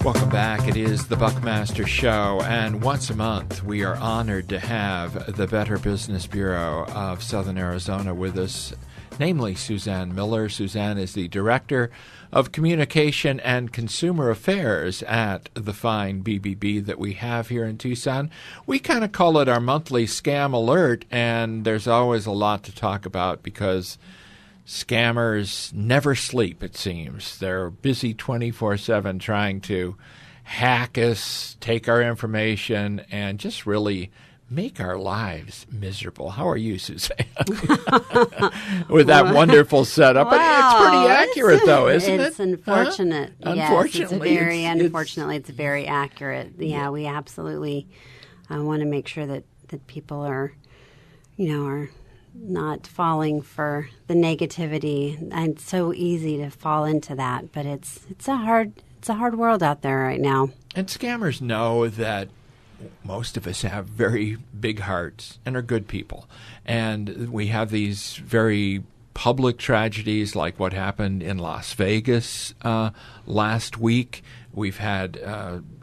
Welcome back. It is the Buckmaster Show, and once a month we are honored to have the Better Business Bureau of Southern Arizona with us, namely Suzanne Miller. Suzanne is the Director of Communication and Consumer Affairs at the fine BBB that we have here in Tucson. We kind of call it our monthly scam alert, and there's always a lot to talk about because scammers never sleep, it seems. They're busy 24/7 trying to hack us, take our information, and just really make our lives miserable. How are you, Suzanne? With that wonderful setup. Wow. It's pretty accurate, though, isn't it? It's unfortunate. Huh? Yes, Unfortunately, unfortunately, it's very accurate. Yeah, we absolutely want to make sure that people are not falling for the negativity. And it's so easy to fall into that, but it's a hard world out there right now. And scammers know that most of us have very big hearts and are good people. And we have these very public tragedies like what happened in Las Vegas last week. We've had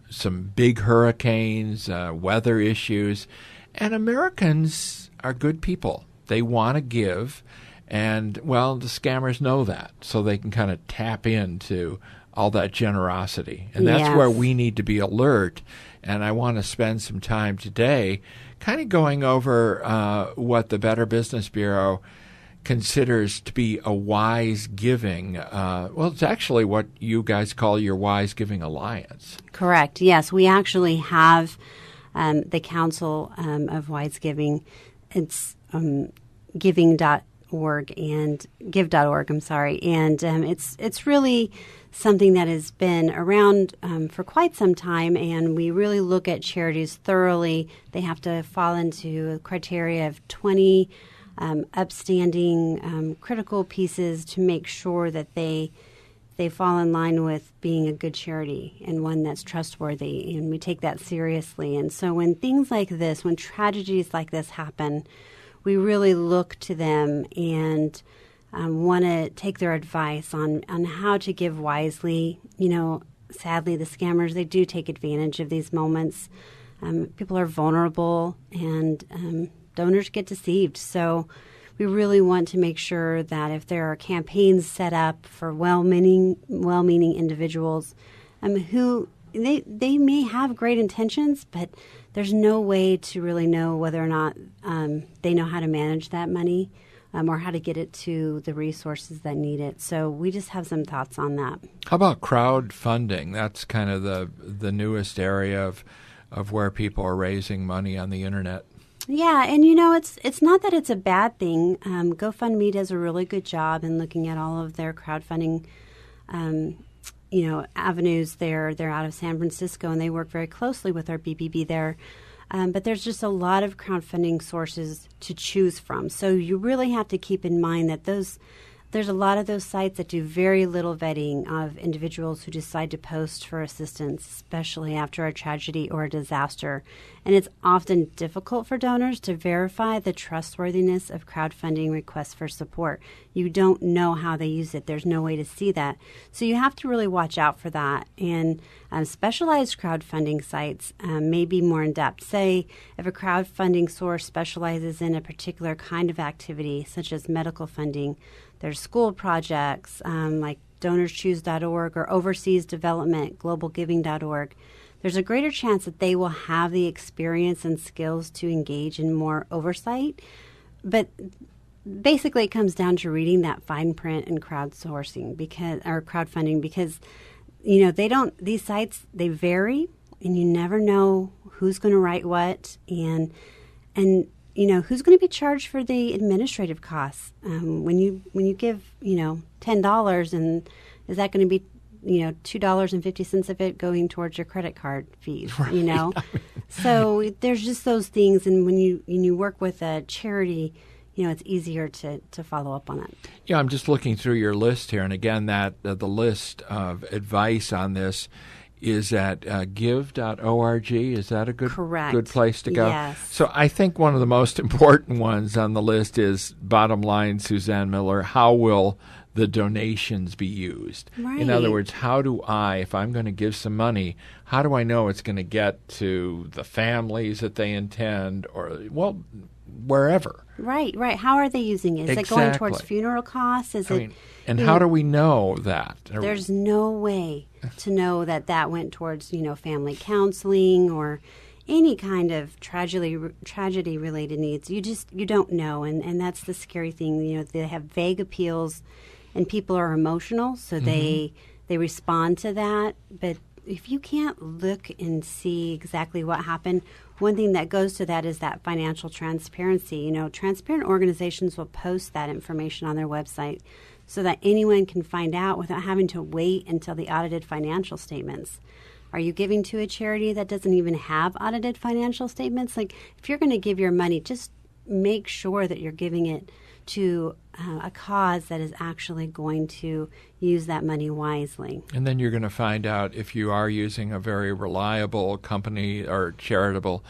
some big hurricanes, weather issues, and Americans are good people. They want to give, and, well, the scammers know that, so they can kind of tap into all that generosity. And that's where we need to be alert. And I want to spend some time today kind of going over what the Better Business Bureau considers to be a wise giving. Well, it's actually what you guys call your Wise Giving Alliance. Correct. Yes, we actually have the Council of Wise Giving. It's giving.org and give.org, I'm sorry. And it's really something that has been around for quite some time, and we really look at charities thoroughly. They have to fall into a criteria of 20 upstanding critical pieces to make sure that they fall in line with being a good charity and one that's trustworthy, and we take that seriously. And so when things like this, when tragedies like this happen, we really look to them and want to take their advice on how to give wisely. You know, sadly, the scammers, they do take advantage of these moments. People are vulnerable, and donors get deceived. So we really want to make sure that if there are campaigns set up for well-meaning individuals who they may have great intentions, but there's no way to really know whether or not they know how to manage that money or how to get it to the resources that need it. So we just have some thoughts on that. How about crowdfunding? That's kind of the newest area of where people are raising money on the internet. Yeah, and it's not that it's a bad thing. GoFundMe does a really good job in looking at all of their crowdfunding avenues. They're out of San Francisco, and they work very closely with our BBB there. But there's just a lot of crowdfunding sources to choose from. So you really have to keep in mind that there's a lot of those sites that do very little vetting of individuals who decide to post for assistance, especially after a tragedy or a disaster. And it's often difficult for donors to verify the trustworthiness of crowdfunding requests for support. You don't know how they use it. There's no way to see that. So you have to really watch out for that. And specialized crowdfunding sites may be more in-depth. Say if a crowdfunding source specializes in a particular kind of activity, such as medical funding, there's school projects like DonorsChoose.org or Overseas Development, GlobalGiving.org. There's a greater chance that they will have the experience and skills to engage in more oversight. But basically, it comes down to reading that fine print in crowdfunding because these sites, they vary, and you never know who's going to write what and who's going to be charged for the administrative costs. When you give, $10, and is that going to be, $2.50 of it going towards your credit card fees, Right. So there's just those things. And when you work with a charity, it's easier to follow up on it. Yeah, I'm just looking through your list here. And again, the list of advice on this is at give.org. Is that a Correct. good place to go? Yes. So I think one of the most important ones on the list is, bottom line, Suzanne Miller, how will the donations be used? Right. In other words, how do I, if I'm going to give some money, how do I know it's going to get to the families that they intend, or, well, wherever? Right. How are they using it? Is it going towards funeral costs? And how do we know that? There's no way to know that went towards, family counseling or any kind of tragedy-related needs. You don't know, and that's the scary thing. They have vague appeals, and people are emotional, so they respond to that. But if you can't look and see exactly what happened, one thing that goes to that is that financial transparency. Transparent organizations will post that information on their website so that anyone can find out without having to wait until the audited financial statements. Are you giving to a charity that doesn't even have audited financial statements? Like, if you're going to give your money, just make sure that you're giving it to a cause that is actually going to use that money wisely. And then you're going to find out if you are using a very reliable company or charitable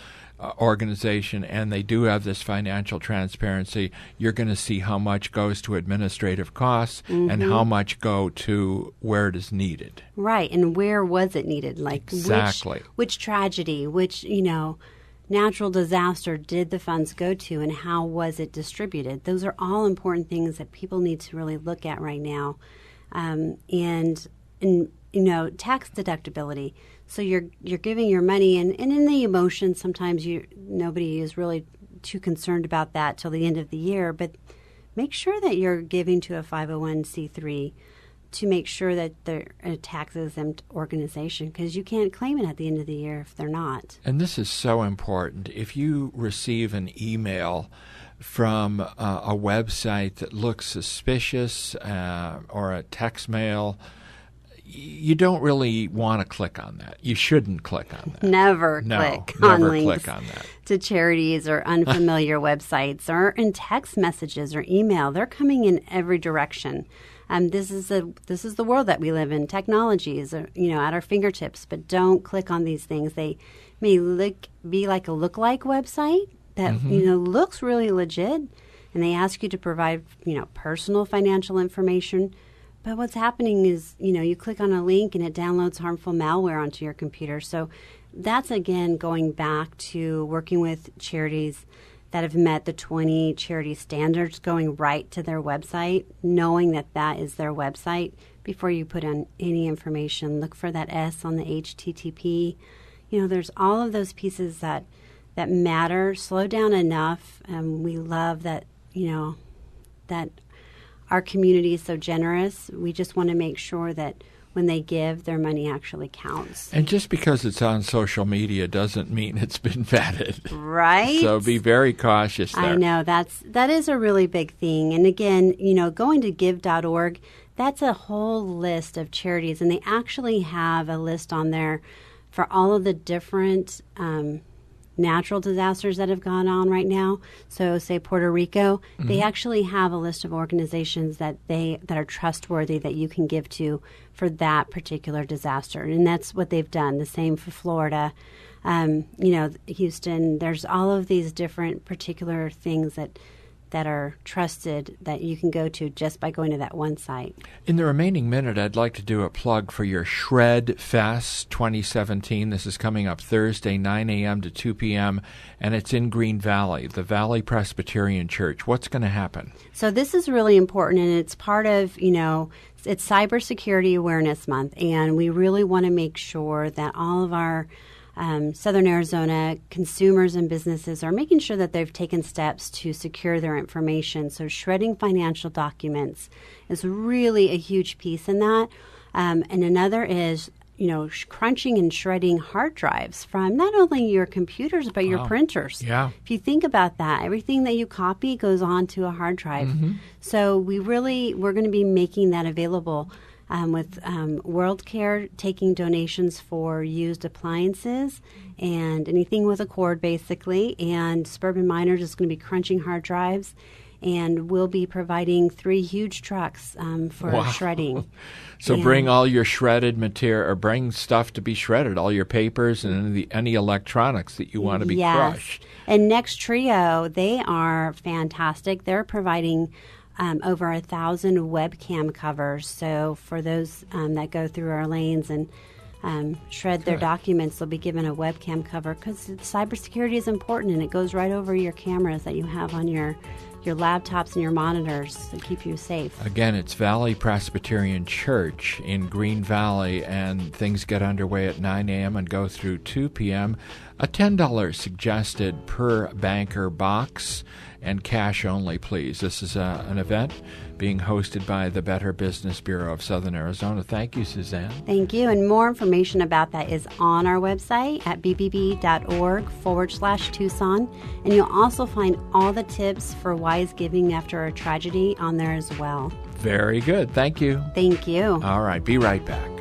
organization, and they do have this financial transparency, you're going to see how much goes to administrative costs and how much go to where it is needed. Right, and where was it needed? Like, exactly. Which tragedy, which, natural disaster did the funds go to, and how was it distributed? Those are all important things that people need to really look at right now. And tax deductibility. So you're giving your money, and in the emotion, sometimes nobody is really too concerned about that till the end of the year. But make sure that you're giving to a 501c3 to make sure that they're a tax-exempt organization, because you can't claim it at the end of the year if they're not. And this is so important. If you receive an email from a website that looks suspicious or a text mail, you don't really want to click on that. You shouldn't click on that. Never click on links click on that. to charities or unfamiliar websites or in text messages or email. They're coming in every direction. This is the world that we live in. Technology is at our fingertips, but don't click on these things. They may be like a look-like website that looks really legit, and they ask you to provide personal financial information. But what's happening is, you click on a link and it downloads harmful malware onto your computer. So that's, again, going back to working with charities that have met the 20 charity standards, going right to their website, knowing that is their website. Before you put on any information, look for that S on the HTTP. There's all of those pieces that matter. Slow down enough. We love that, that our community is so generous. We just want to make sure that when they give, their money actually counts. And just because it's on social media doesn't mean it's been vetted. Right. So be very cautious there. I know. that is a really big thing. And again, going to give.org, that's a whole list of charities. And they actually have a list on there for all of the different natural disasters that have gone on right now. So say Puerto Rico, they actually have a list of organizations that are trustworthy that you can give to for that particular disaster. And that's what they've done. The same for Florida. Houston, there's all of these different particular things that are trusted that you can go to just by going to that one site. In the remaining minute, I'd like to do a plug for your Shred Fest 2017. This is coming up Thursday, 9 a.m. to 2 p.m., and it's in Green Valley, the Valley Presbyterian Church. What's going to happen? So this is really important, and it's part of, it's Cybersecurity Awareness Month, and we really want to make sure that all of our Southern Arizona consumers and businesses are making sure that they've taken steps to secure their information. So shredding financial documents is really a huge piece in that. And another is, crunching and shredding hard drives from not only your computers, but your printers. Yeah. If you think about that, everything that you copy goes onto a hard drive. So we're going to be making that available with WorldCare taking donations for used appliances and anything with a cord, basically. And Suburban Miners is going to be crunching hard drives. and we'll be providing 3 huge trucks for shredding. So bring all your shredded material, or bring stuff to be shredded, all your papers and any electronics that you want to be crushed. And Next Trio, they are fantastic. They're providing over 1,000 webcam covers. So for those that go through our lanes and shred their documents, they'll be given a webcam cover, because cybersecurity is important, and it goes right over your cameras that you have on your laptops and your monitors to keep you safe. Again, it's Valley Presbyterian Church in Green Valley, and things get underway at 9 a.m. and go through 2 p.m. A $10 suggested per banker box, and cash only, please. This is an event being hosted by the Better Business Bureau of Southern Arizona. Thank you, Suzanne. Thank you. And more information about that is on our website at bbb.org/Tucson. And you'll also find all the tips for wise giving after a tragedy on there as well. Very good. Thank you. Thank you. All right. Be right back.